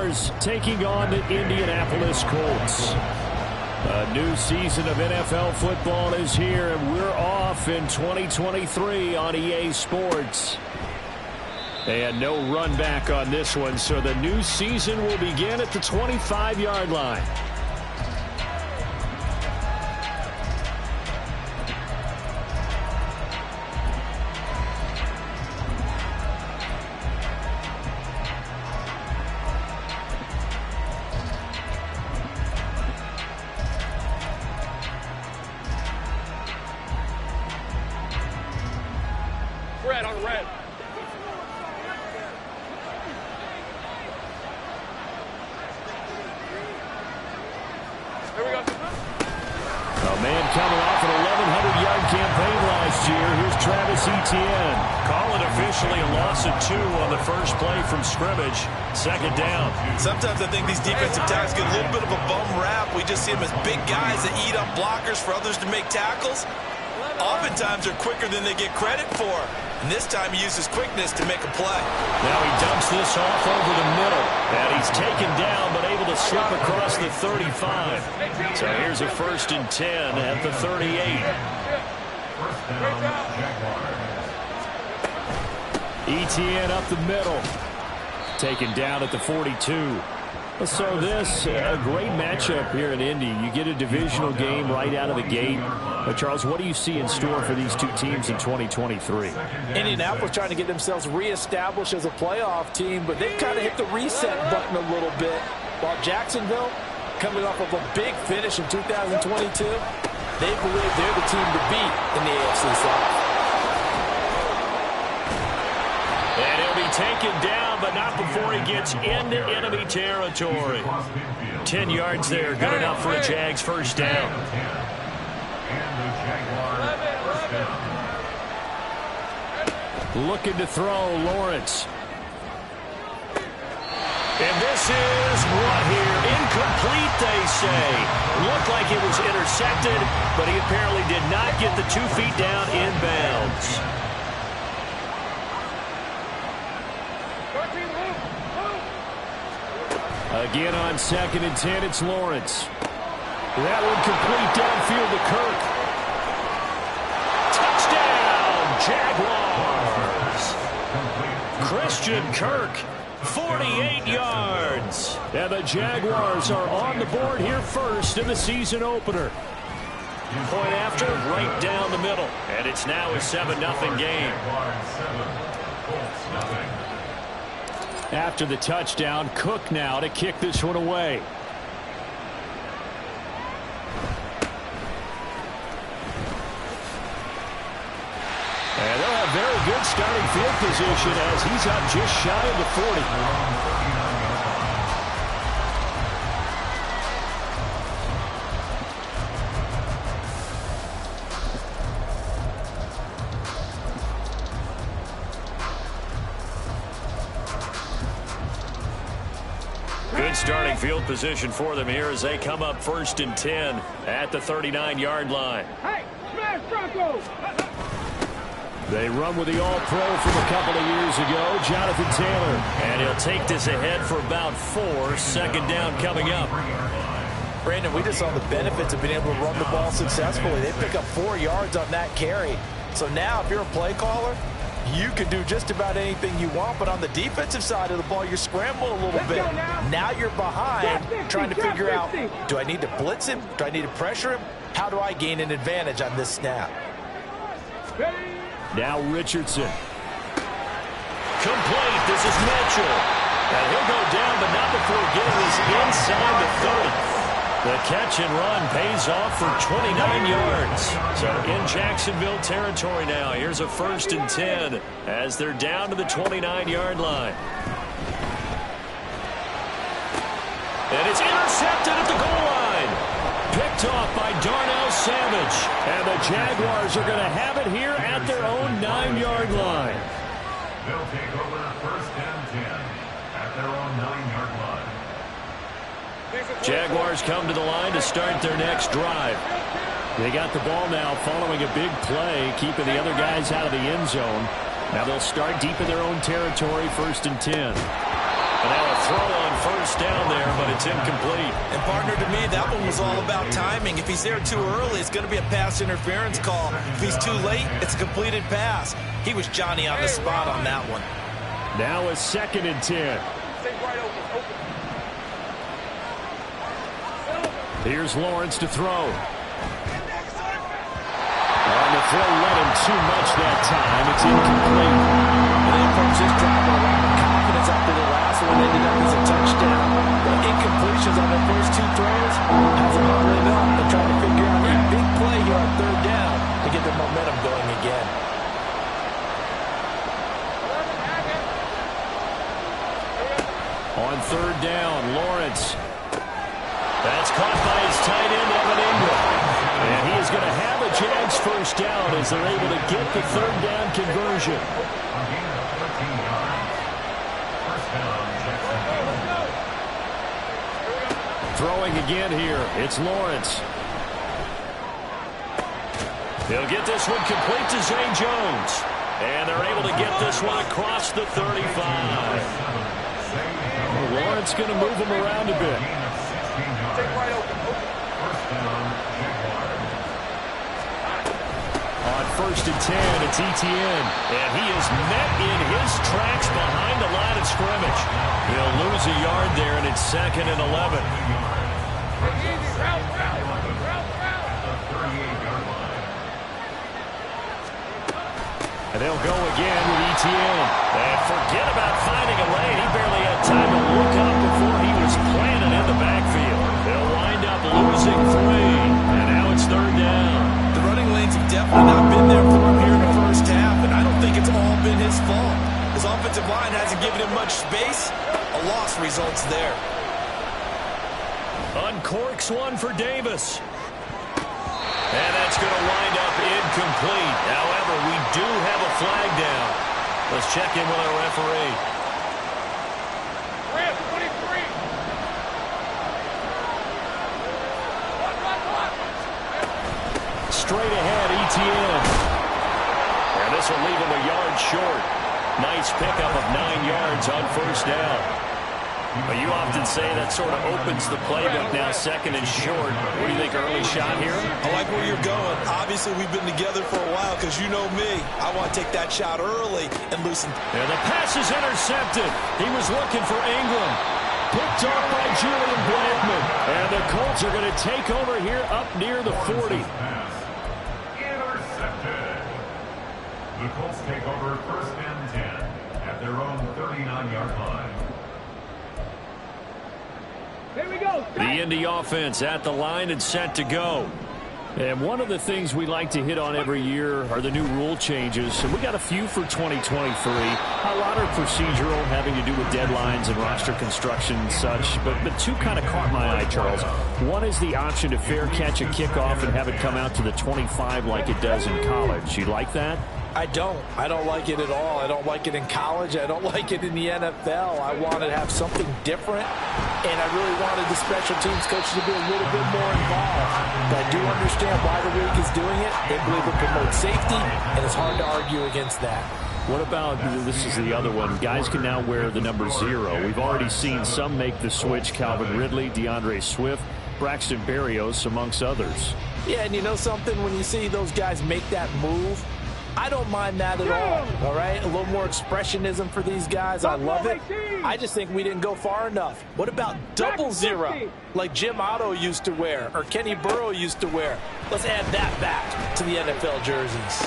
Jaguars taking on the Indianapolis Colts. A new season of NFL football is here, and we're off in 2023 on EA Sports. And no run back on this one, so the new season will begin at the 25-yard line. Red on red. Here we go. A man coming off an 1,100-yard campaign last year. Here's Travis Etienne. Call it officially a loss of 2 on the first play from scrimmage. Second down. Sometimes I think these defensive tackles get a little bit of a bum rap. We just see them as big guys that eat up blockers for others to make tackles. Oftentimes they're quicker than they get credit for. And this time he uses quickness to make a play. Now he dumps this off over the middle. And he's taken down but able to slip across the 35. So here's a 1st and 10 at the 38. Etienne up the middle. Taken down at the 42. So this, a great matchup here in Indy. You get a divisional game right out of the gate. But Charles, what do you see in store for these two teams in 2023? Indianapolis trying to get themselves reestablished as a playoff team, but they've kind of hit the reset button a little bit. While Jacksonville, coming off of a big finish in 2022, they believe they're the team to beat in the AFC South. And he'll be taken down, but not before he gets into enemy territory. 10 yards there, good enough for a Jags first down. Looking to throw, Lawrence. And this is what here? Incomplete, they say. Looked like it was intercepted, but he apparently did not get the 2 feet down inbounds. Again on 2nd and 10, it's Lawrence. That one complete downfield to Kirk. Touchdown, Jaguars. Christian Kirk, 48 yards. And the Jaguars are on the board here first in the season opener. Point after, right down the middle. And it's now a 7-0 game. After the touchdown, Cook now to kick this one away. And they'll have very good starting field position as he's up just shy of the 40. Starting field position for them here as they come up 1st and 10 at the 39-yard line. Hey, smash Bronco! They run with the All-Pro from a couple of years ago, Jonathan Taylor. And he'll take this ahead for about 4. Second down coming up. Brandon, we just saw the benefits of being able to run the ball successfully. They pick up 4 yards on that carry. So now if you're a play caller, you can do just about anything you want, but on the defensive side of the ball, you scramble a little bit. Now you're behind, trying to figure out, do I need to blitz him? Do I need to pressure him? How do I gain an advantage on this snap? Now Richardson. Complete. This is Mitchell. And he'll go down, but not before getting this inside the 30. The catch and run pays off for 29 yards. So in Jacksonville territory now. Here's a 1st and 10 as they're down to the 29-yard line. And it's intercepted at the goal line. Picked off by Darnell Savage. And the Jaguars are going to have it here at their own 9-yard line. They'll take over 1st and 10 at their own 9-yard line. Jaguars come to the line to start their next drive. They got the ball now following a big play, keeping the other guys out of the end zone. Now they'll start deep in their own territory, 1st and 10. And now a throw on 1st first down there, but it's incomplete. And partner, to me, that one was all about timing. If he's there too early, it's going to be a pass interference call. If he's too late, it's a completed pass. He was Johnny on the spot on that one. Now a 2nd and 10. Stay right open. Here's Lawrence to throw. On the throw, let him too much that time. It's incomplete. And they approach this drive with a lot of confidence after the last one ended up as a touchdown. But incompletions on their first 2 throws has them huddling up and trying to figure out a big play here on 3rd down to get their momentum going again. On 3rd down, Lawrence. That's caught by his tight end, Evan Ingram. And he is going to have a Jags first down as they're able to get the 3rd down conversion. Throwing again here, it's Lawrence. He'll get this one complete to Zay Jones. And they're able to get this one across the 35. Lawrence going to move him around a bit. On 1st and 10, it's Etienne. And he is met in his tracks behind the line of scrimmage. He'll lose a yard there, and it's 2nd and 11. And they'll go again with Etienne. And forget about finding a lane. He barely had time to look up before he was planted in the backfield. They'll wind up losing 3. And now it's 3rd down. The running lanes have definitely not been there for him here in the first half, and I don't think it's all been his fault. His offensive line hasn't given him much space. A loss results there. Uncorks one for Davis. And that's going to wind up incomplete. However, we do have a flag down. Let's check in with our referee. Rams, 23. Straight ahead, Etienne. And this will leave him a yard short. Nice pickup of 9 yards on 1st down. But you often say that sort of opens the playbook now, 2nd and short. What do you think, early shot here? I like where you're going. Obviously, we've been together for a while because you know me. I want to take that shot early and loosen. And the pass is intercepted. He was looking for Ingram. Picked off by Julian Blackman. And the Colts are going to take over here up near the 40. Intercepted. The Colts take over 1st and 10 at their own 39-yard line. Here we go. The Indy offense at the line and set to go. And one of the things we like to hit on every year are the new rule changes. And we got a few for 2023. A lot are procedural, having to do with deadlines and roster construction and such. But 2 kind of caught my eye, Charles. One is the option to fair catch a kickoff and have it come out to the 25 like it does in college. You like that? I don't like it at all. I don't like it in college. I don't like it in the NFL. I wanted to have something different, and I really wanted the special teams coaches to be a little bit more involved. But I do understand why the league is doing it. They believe it promotes safety, and it's hard to argue against that. What about, this is the other one, guys can now wear the number 0. We've already seen some make the switch, Calvin Ridley, DeAndre Swift, Braxton Berrios, amongst others. Yeah, and you know something? When you see those guys make that move, I don't mind that at all right? A little more expressionism for these guys. I love it. I just think we didn't go far enough. What about double 0, like Jim Otto used to wear or Kenny Burrow used to wear? Let's add that back to the NFL jerseys.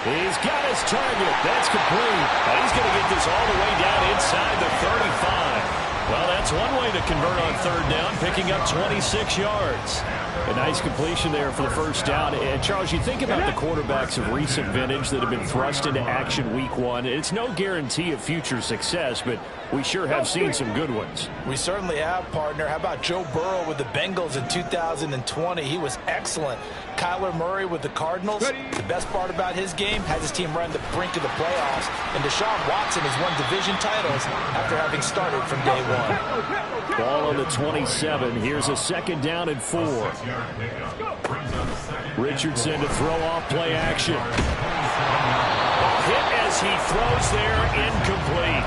He's got his target. That's complete. He's going to get this all the way down inside the 35. Well, that's one way to convert on 3rd down, picking up 26 yards. A nice completion there for the first down. And, Charles, you think about the quarterbacks of recent vintage that have been thrust into action week 1. It's no guarantee of future success, but we sure have seen some good ones. We certainly have, partner. How about Joe Burrow with the Bengals in 2020? He was excellent. Kyler Murray with the Cardinals. The best part about his game has his team run the brink of the playoffs. And Deshaun Watson has won division titles after having started from day 1. Ball on the 27. Here's a 2nd down and 4. Richardson to throw off play action. Hit as he throws there, incomplete.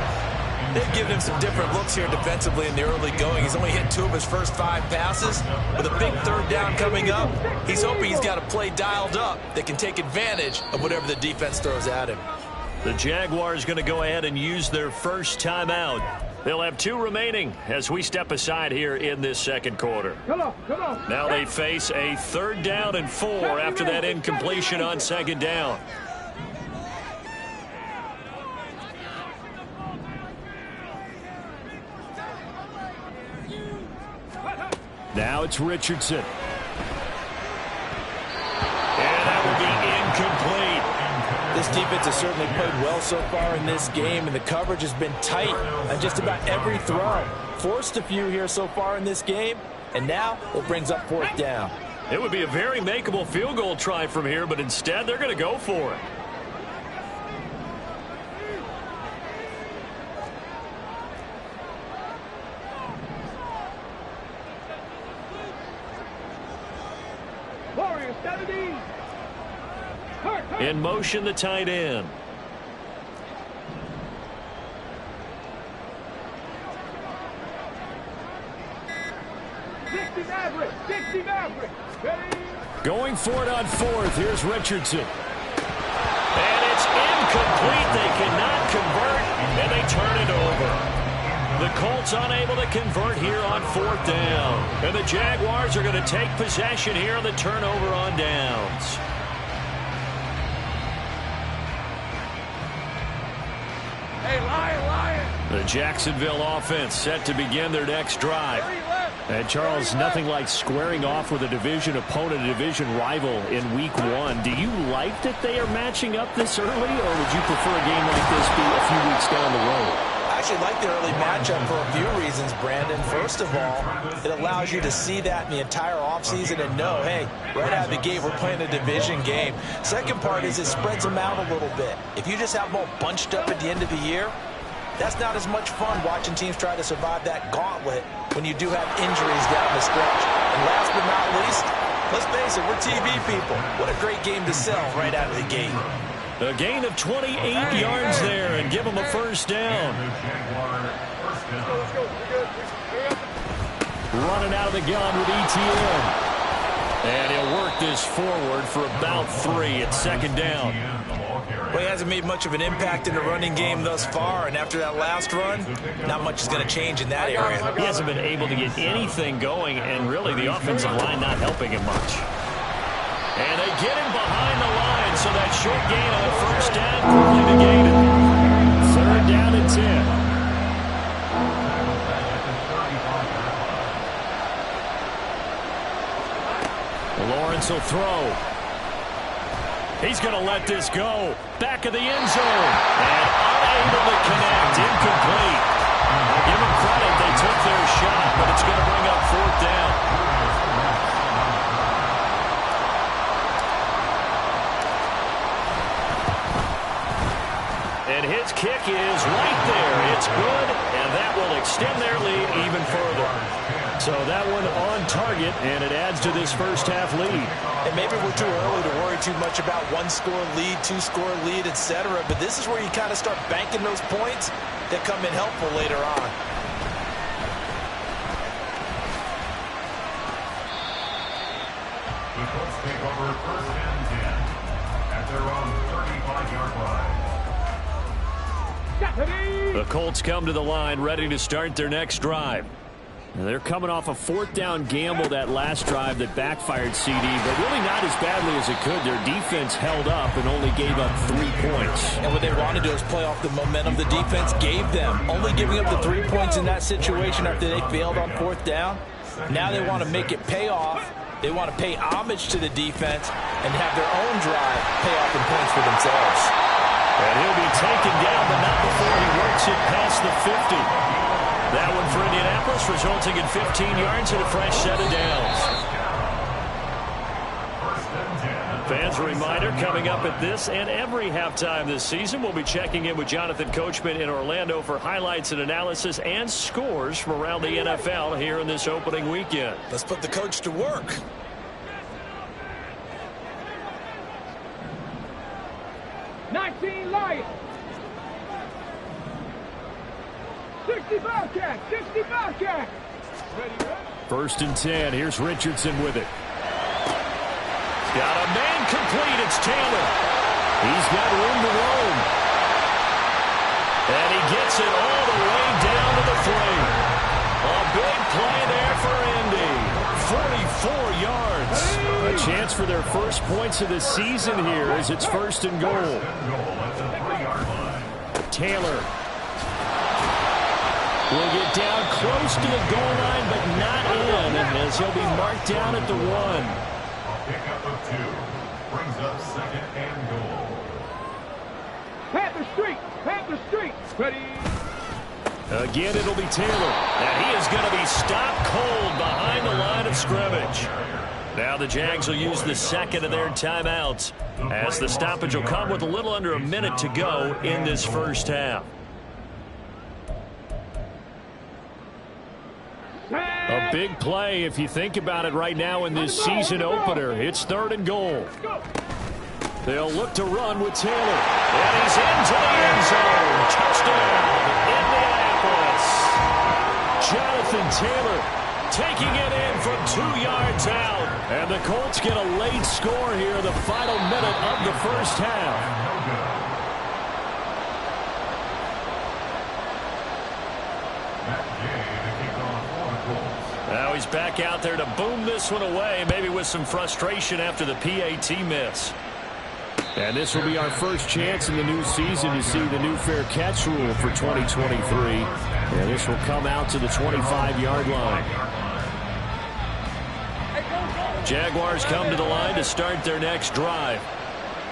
They've given him some different looks here defensively in the early going. He's only hit 2 of his first 5 passes. With a big 3rd down coming up, he's hoping he's got a play dialed up that can take advantage of whatever the defense throws at him. The Jaguars going to go ahead and use their first timeout. They'll have 2 remaining as we step aside here in this second quarter. Come on. Now they face a 3rd down and 4 after that incompletion on 2nd down. Now it's Richardson. And that will be incomplete. This defense has certainly played well so far in this game, and the coverage has been tight on just about every throw. Forced a few here so far in this game, and now it brings up 4th down. It would be a very makeable field goal try from here, but instead they're going to go for it. Warriors, 70. In motion, the tight end. Going for it on 4th. Here's Richardson. And it's incomplete. They cannot convert, and they turn it over. The Colts unable to convert here on 4th down. And the Jaguars are going to take possession here on the turnover on downs. Hey, Lion. The Jacksonville offense set to begin their next drive. And Charles, nothing like squaring off with a division opponent, a division rival in week 1. Do you like that they are matching up this early, or would you prefer a game like this be a few weeks down the road? I actually like the early matchup for a few reasons, Brandon. First of all, it allows you to see that in the entire offseason and know, hey, right out of the gate, we're playing a division game. Second part is it spreads them out a little bit. If you just have them all bunched up at the end of the year, that's not as much fun watching teams try to survive that gauntlet when you do have injuries down the stretch. And last but not least, let's face it, we're TV people. What a great game to sell right out of the gate. A gain of 28 yards there and give them a 1st down. Running out of the gun with ETN. And he'll work this forward for about 3 at 2nd down. Well, he hasn't made much of an impact in the running game thus far, and after that last run, not much is going to change in that area. He hasn't been able to get anything going, and really the offensive line not helping him much. And they get him behind the line, so that short gain on 1st down quickly negated. 3rd down and 10. Lawrence will throw. He's going to let this go. Back of the end zone. And unable to connect. Incomplete. I'll give them credit. They took their shot, but it's going to bring up 4th down. And his kick is right there. It's good, and that will extend their lead even further. So that one on target, and it adds to this first half lead. And maybe we're too early to worry too much about 1-score lead, 2-score lead, etc. But this is where you kind of start banking those points that come in helpful later on. The Colts take over 1st and 10 at their own 35-yard line. The Colts come to the line ready to start their next drive. And they're coming off a 4th down gamble that last drive that backfired CD, but really not as badly as it could. Their defense held up and only gave up 3 points. And what they want to do is play off the momentum the defense gave them. Only giving up the 3 points in that situation after they failed on 4th down. Now they want to make it pay off. They want to pay homage to the defense and have their own drive pay off in points for themselves. And he'll be taken down, but not before he works it past the 50. That one for Indianapolis, resulting in 15 yards and a fresh set of downs. Fans, a reminder, coming up at this and every halftime this season, we'll be checking in with Jonathan Coachman in Orlando for highlights and analysis and scores from around the NFL here in this opening weekend. Let's put the coach to work. 60 Bobcat, 60 Bobcat. Ready, ready. 1st and 10. Here's Richardson with it. Got a man complete. It's Taylor. He's got room to roam. And he gets it all the way down to the 3. A big play there for Indy. 44 yards. A chance for their first points of the season here as it's 1st and goal. Taylor will get down close to the goal line, but not in, as he'll be marked down at the 1. Pickup of 2 brings up 2nd and goal. Panther Street, ready. Again, it'll be Taylor, and he is going to be stopped cold behind the line of scrimmage. Now the Jags will use the 2nd of their timeouts, as the stoppage will come with a little under a minute to go in this first half. A big play if you think about it right now in this season opener. It's 3rd and goal. They'll look to run with Taylor. And he's into the end zone. Touchdown, Indianapolis. Jonathan Taylor taking it in from 2 yards out. And the Colts get a late score here in the final minute of the first half. Now he's back out there to boom this one away, maybe with some frustration after the PAT miss. And this will be our first chance in the new season to see the new fair catch rule for 2023. And this will come out to the 25-yard line. Jaguars come to the line to start their next drive.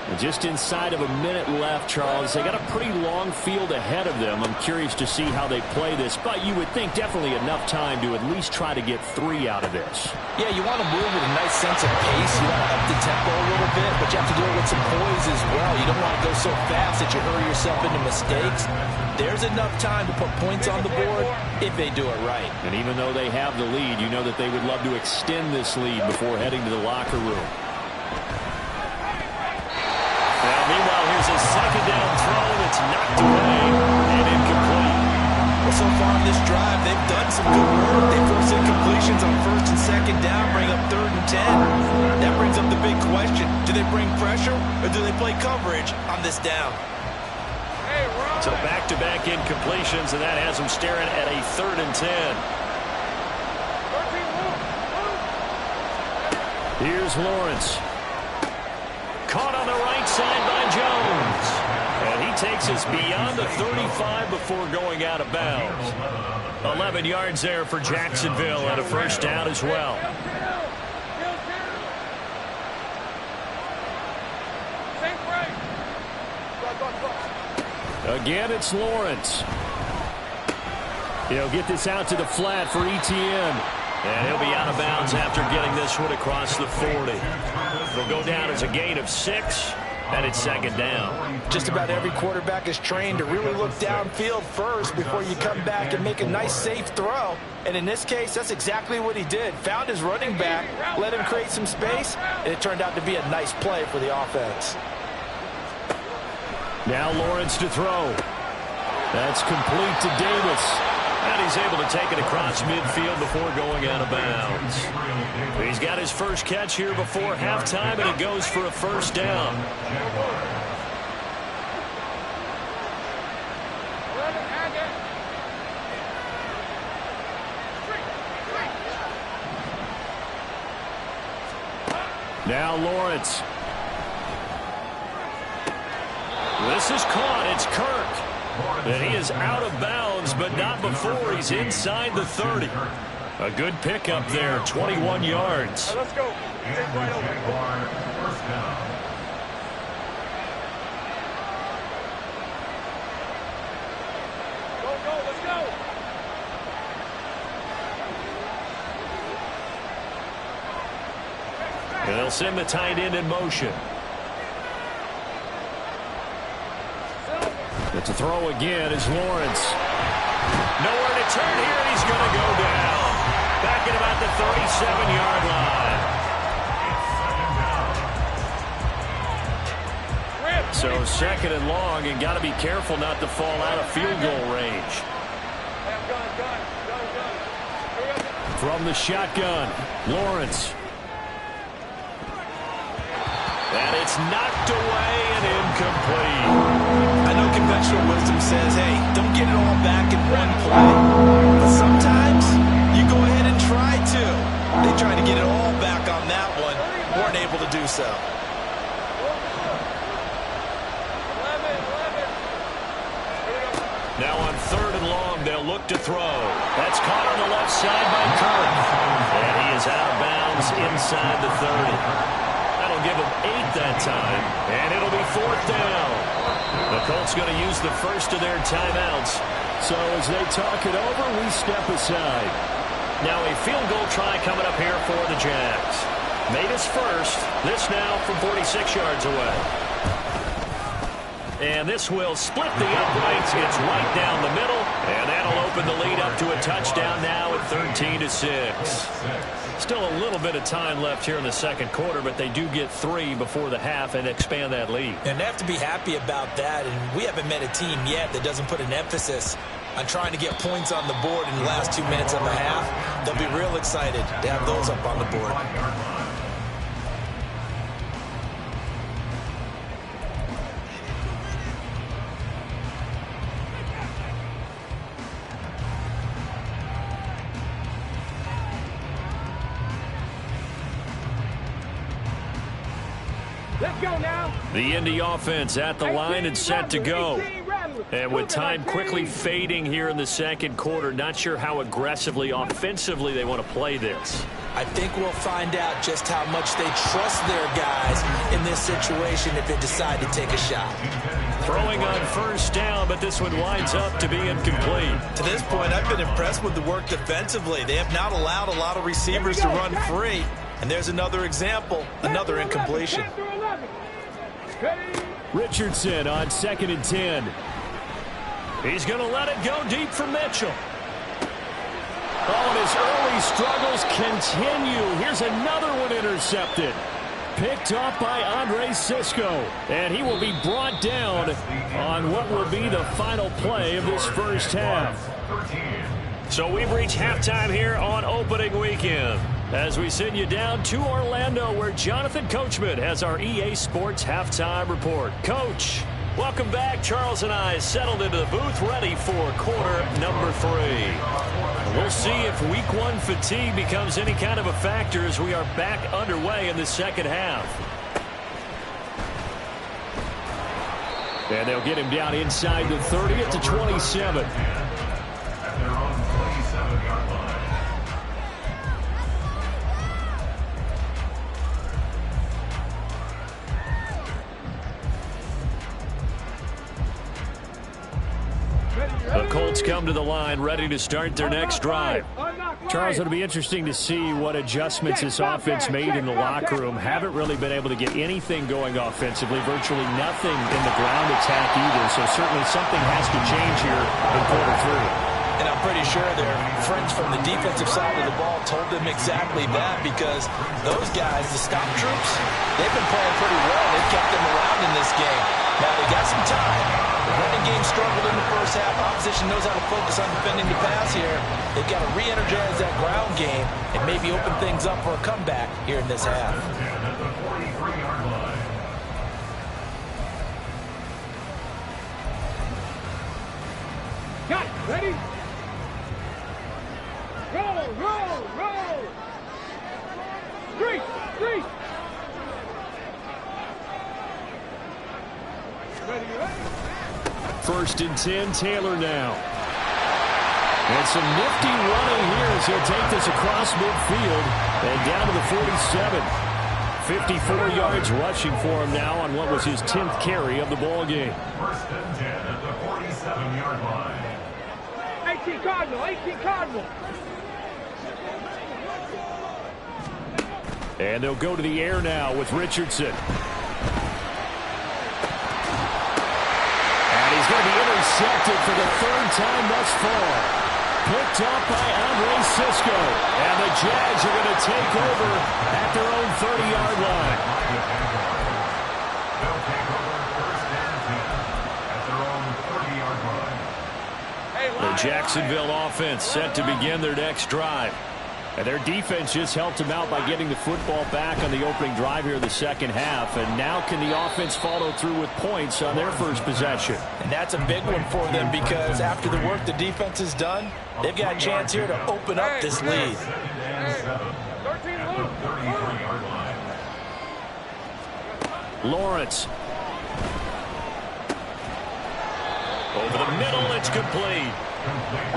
And just inside of a minute left, Charles. They got a pretty long field ahead of them. I'm curious to see how they play this, but you would think definitely enough time to at least try to get 3 out of this. Yeah, you want to move with a nice sense of pace. You want to up the tempo a little bit, but you have to do it with some poise as well. You don't want to go so fast that you hurry yourself into mistakes. There's enough time to put points on the board if they do it right. And even though they have the lead, you know that they would love to extend this lead before heading to the locker room. Meanwhile, here's a 2nd down throw that's knocked away and incomplete. Well, so far in this drive, they've done some good work. They forced incompletions on 1st and 2nd down, bring up 3rd and 10. That brings up the big question. Do they bring pressure or do they play coverage on this down? So back-to-back incompletions, and that has them staring at a 3rd and 10. Here's Lawrence. Caught on the right side by Jones. And he takes us beyond the 35 before going out of bounds. 11 yards there for Jacksonville and a 1st down as well. Again, it's Lawrence. He'll get this out to the flat for Etienne. And he'll be out of bounds after getting this one across the 40. It'll go down as a gain of 6, and it's 2nd down. Just about every quarterback is trained to really look downfield first before you come back and make a nice, safe throw. And in this case, that's exactly what he did. Found his running back, let him create some space, and it turned out to be a nice play for the offense. Now Lawrence to throw. That's complete to Davis. And he's able to take it across midfield before going out of bounds. He's got his first catch here before halftime, and it goes for a 1st down. Now Lawrence. This is caught. It's Kirk. And he is out of bounds, but not before he's inside the 30. A good pickup there, 21 yards. Let's go. Jaguar 1st down. Go, let's go. And they'll send the tight end in motion. But to throw again is Lawrence. Nowhere to turn here, and he's going to go down. Back at about the 37-yard line. So 2nd and long, and got to be careful not to fall out of field goal range. From the shotgun, Lawrence. And it's knocked away and incomplete. I know conventional wisdom says, hey, don't get it all back in one play. But sometimes you go ahead and try to. They tried to get it all back on that one. Weren't able to do so. Now on 3rd and long, they'll look to throw. That's caught on the left side by Kirk. And he is out of bounds inside the 30. That'll give them 8 that time. And it'll be 4th down. The Colts going to use the first of their timeouts. So as they talk it over, we step aside. Now a field goal try coming up here for the Jags. Made his first. This now from 46 yards away. And this will split the uprights. It's right down the middle. And that'll open the lead up to a touchdown now at 13-6. Still a little bit of time left here in the second quarter, but they do get 3 before the half and expand that lead. And they have to be happy about that. And we haven't met a team yet that doesn't put an emphasis on trying to get points on the board in the last 2 minutes of the half. They'll be real excited to have those up on the board. Let's go now. The Indy offense at the line and set to go. And with time quickly fading here in the second quarter, not sure how aggressively, offensively they want to play this. I think we'll find out just how much they trust their guys in this situation if they decide to take a shot. Throwing on 1st down, but this one winds up to be incomplete. To this point, I've been impressed with the work defensively. They have not allowed a lot of receivers to run free. And there's another example, another incompletion. Richardson on 2nd and 10. He's going to let it go deep for Mitchell. Oh, and his early struggles continue. Here's another one intercepted. Picked off by Andre Cisco. And he will be brought down on what will be the final play of this first half. So we've reached halftime here on opening weekend, as we send you down to Orlando, where Jonathan Coachman has our EA Sports Halftime Report. Coach, welcome back. Charles and I settled into the booth, ready for quarter number 3. We'll see if week 1 fatigue becomes any kind of a factor as we are back underway in the second half. And they'll get him down inside the 30 at the 27. At their own 27-yard line. The Colts come to the line ready to start their next drive. Charles, it'll be interesting to see what adjustments this offense made in the locker room. Haven't really been able to get anything going offensively, virtually nothing in the ground attack either. So certainly something has to change here in quarter 3. And I'm pretty sure their friends from the defensive side of the ball told them exactly that, because those guys, the stop troops, they've been playing pretty well. They've kept them around in this game. Now they got some time. The running game struggled in the first half. Opposition knows how to focus on defending the pass here. They've got to re-energize that ground game and maybe open things up for a comeback here in this half. At the 43-yard line. Got it. Ready? Roll, roll, roll. 3, 3. Ready, ready. 1st and 10, Taylor now. And some nifty running here as he'll take this across midfield and down to the 47. 54 yards rushing for him now on what was his 10th carry of the ball game. 1st and 10 at the 47-yard line. 18 Cardinal, 18 Cardinal. And they'll go to the air now with Richardson. And he's going to be intercepted for the 3rd time thus far. Picked up by Andre Cisco. And the Jags are going to take over at their own 30-yard line. They'll take over 1st and 10 at their own 30-yard line. The Jacksonville offense set to begin their next drive. And their defense just helped them out by getting the football back on the opening drive here in the second half. And now can the offense follow through with points on their first possession? And that's a big one for them because after the work the defense has done, they've got a chance here to open up this lead. Lawrence. Over the middle, it's complete.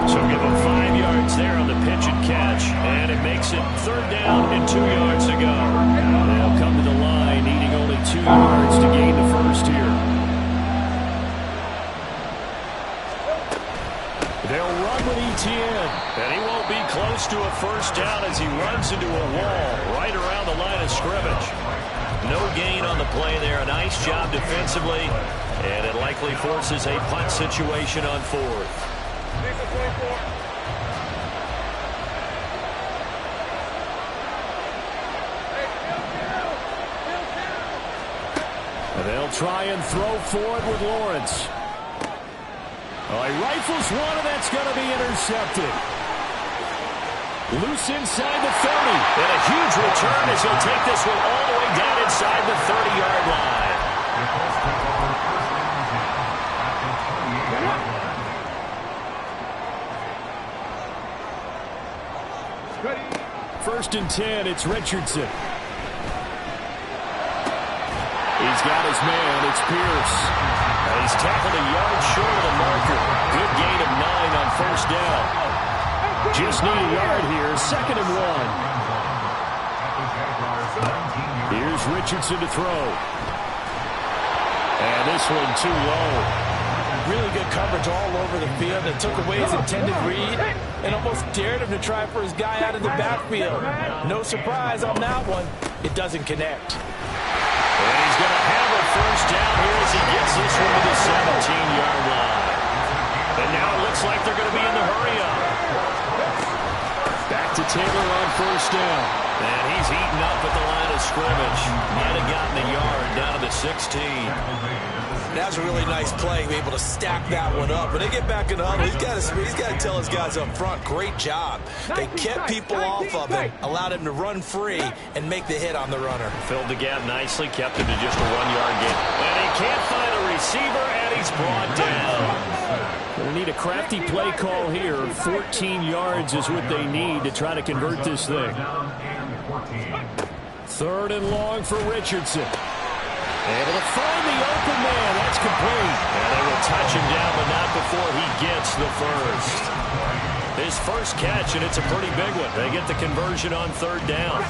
So give him 5 yards there on the pitch and catch. And it makes it 3rd down and 2 yards to go. They'll come to the line, needing only 2 yards to gain the first here. They'll run with Etienne. And he won't be close to a first down as he runs into a wall right around the line of scrimmage. No gain on the play there. A nice job defensively. And it likely forces a punt situation on 4th. And they'll try and throw forward with Lawrence. Oh, he rifles one, and that's going to be intercepted. Loose inside the 30. And a huge return as he'll take this one all the way down inside the 30-yard line. First and 10, it's Richardson. He's got his man, it's Pierce. And he's tackled a yard short of the marker. Good gain of 9 on first down. Just need a yard here, 2nd and 1. Here's Richardson to throw. And this one too low. Really good coverage all over the field that took away his intended read and almost dared him to try for his guy out of the backfield. No surprise on that one. It doesn't connect. And he's going to have a first down here as he gets this one to the 17-yard line. And now it looks like they're going to be in the hurry-up. Back to Taylor on first down. And he's eaten up at the line of scrimmage. Might have gotten the yard down to the 16. That was a really nice play, be able to stack that one up. When they get back in the huddle, he's got to tell his guys up front, great job. They kept people off of him, allowed him to run free and make the hit on the runner. Filled the gap nicely, kept him to just a 1-yard gain. And he can't find a receiver, and he's brought down. They need a crafty play call here. 14 yards is what they need to try to convert this thing. 3rd and long for Richardson. Able to find the open man. That's complete. And they will touch him down, but not before he gets the first. His first catch, and it's a pretty big one. They get the conversion on 3rd down.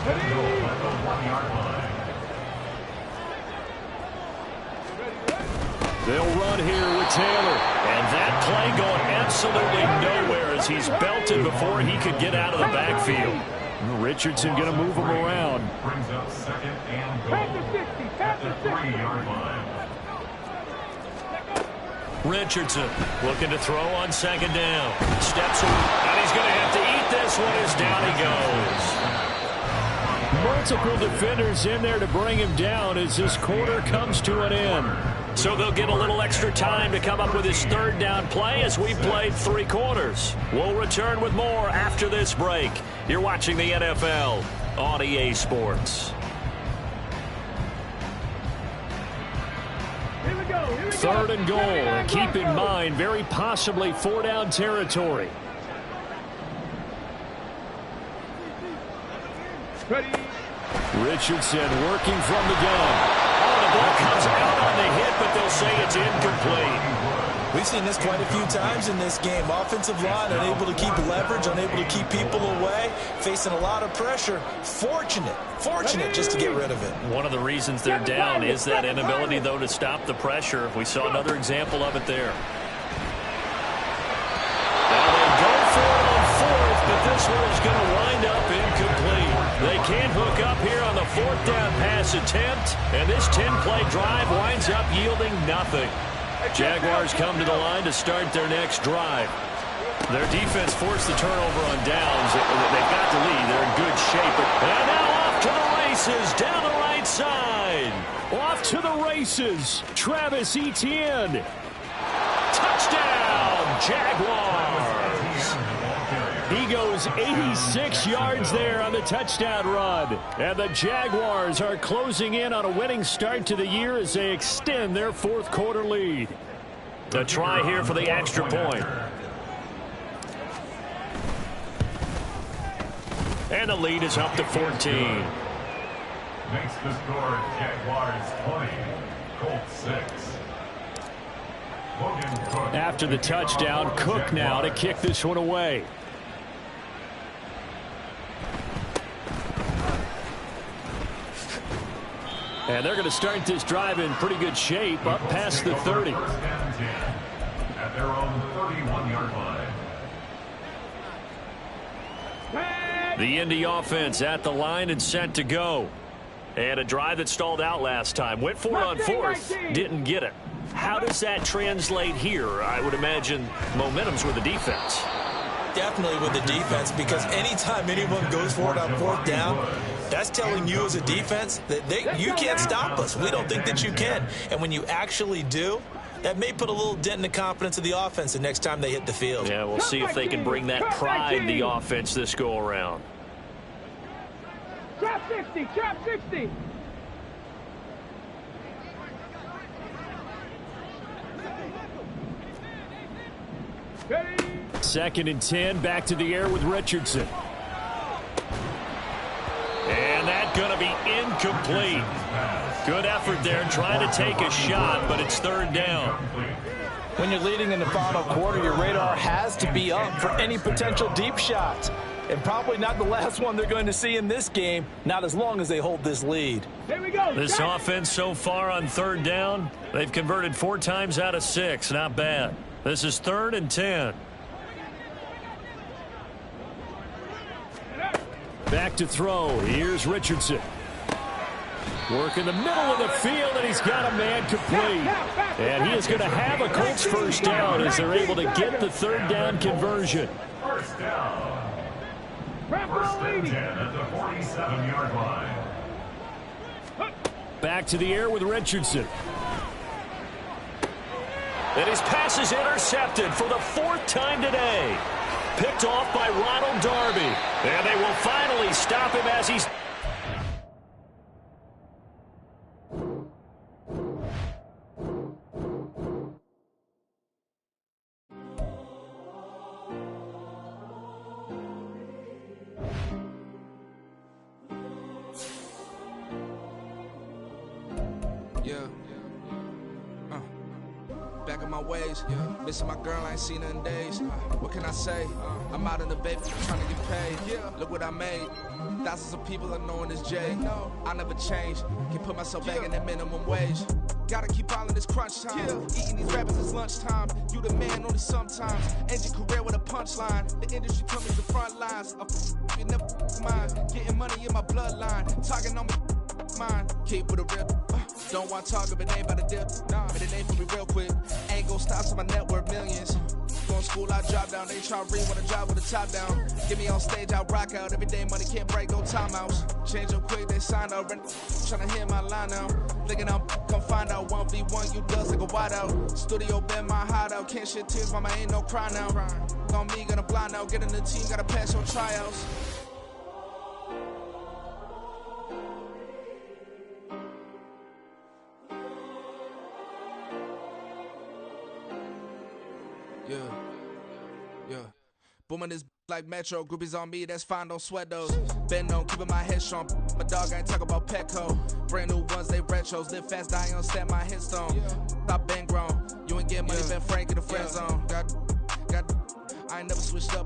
They'll run here with Taylor. And that play going absolutely nowhere as he's belted before he could get out of the backfield. Richardson going to move him around. Brings up 2nd and goal at the 3-yard line. Richardson looking to throw on 2nd down. Steps away, and he's going to have to eat this one as down he goes. Multiple defenders in there to bring him down as this quarter comes to an end. So they'll get a little extra time to come up with his 3rd down play as we played 3 quarters. We'll return with more after this break. You're watching the NFL on EA Sports. Here we go. 3rd and goal. Keep in mind, very possibly 4-down territory. Ready. Richardson working from the gun. The ball comes out on the hit, but they'll say it's incomplete. We've seen this quite a few times in this game. Offensive line unable to keep leverage, unable to keep people away, facing a lot of pressure. Fortunate just to get rid of it. One of the reasons they're down is that inability, though, to stop the pressure. We saw another example of it there. Now they go for it on 4th, but this one is going to wind up incomplete. They can't hook up here on the 4th down pass attempt, and this 10-play drive winds up yielding nothing. Jaguars come to the line to start their next drive. Their defense forced the turnover on downs. They've got the lead. They're in good shape. And now off to the races down the right side. Off to the races. Travis Etienne. Touchdown, Jaguars. He He goes 86 yards there on the touchdown run. And the Jaguars are closing in on a winning start to the year as they extend their fourth quarter lead. A try here for the extra point. And the lead is up to 14. Makes the score Jaguars 20, Colts 6. After the touchdown, Cook now to kick this one away. And they're going to start this drive in pretty good shape, up past the 30. At their own 31-yard line. The Indy offense at the line and set to go. And a drive that stalled out last time. Went for it on fourth, didn't get it. How does that translate here? I would imagine momentum's with the defense. Definitely with the defense, because anytime anyone goes for it on fourth down, that's telling you as a defense that you can't stop us. We don't think that you can. And when you actually do, that may put a little dent in the confidence of the offense the next time they hit the field. Yeah, we'll see if they can bring that pride in the offense this go around. Trap 60, trap 60. Second and 10, back to the air with Richardson. And that's going to be incomplete. Good effort there trying to take a shot, but it's third down. When you're leading in the final quarter, your radar has to be up for any potential deep shots. And probably not the last one they're going to see in this game, not as long as they hold this lead. Here we go. This offense so far on third down, they've converted 4 times out of 6. Not bad. This is 3rd and 10. Back to throw. Here's Richardson. Work in the middle of the field, and he's got a man complete. And he is going to have a Colts first down as they're able to get the third down conversion. First down. First and 10 at the 47-yard line. Back to the air with Richardson. And his pass is intercepted for the 4th time today. Picked off by Ronald Darby. And they will finally stop him as he's... Back in my ways, missing my girl, I ain't seen her in days. What can I say? I'm out in the bay trying to get paid. Look what I made. Thousands of people are knowing this Jay. I never change. Can put myself back in that minimum wage. Gotta keep all in this crunch time. Eating these rappers is lunchtime. You the man only sometimes. End your career with a punchline. The industry coming to the front lines. You never mine. Getting money in my bloodline. Talking on me. Mine. Keep with a rip. Don't want to talk if it ain't about the dip. But it ain't for me real quick. Ain't gon' stop till my net worth millions. Going to school, I drop down. They try to read when I drop with the top down. Get me on stage, I rock out. Every day money can't break, go timeouts. Change up quick, they sign up. Tryna hear my line now. Thinking I'm come find out 1v1, you does like a wide out. Studio been my hideout. Can't shed tears, mama ain't no cry now. On me, gonna blind out. Get in the team, gotta pass your tryouts. Yeah. Booming this like Metro. Groupies on me, that's fine, don't sweat those. Been on, keeping my head strong. My dog ain't talk about Petco. Brand new ones, they retros. Live fast, die on set my headstone. Stop been grown. You ain't getting money, been Frank in the friend zone. I ain't never switched up.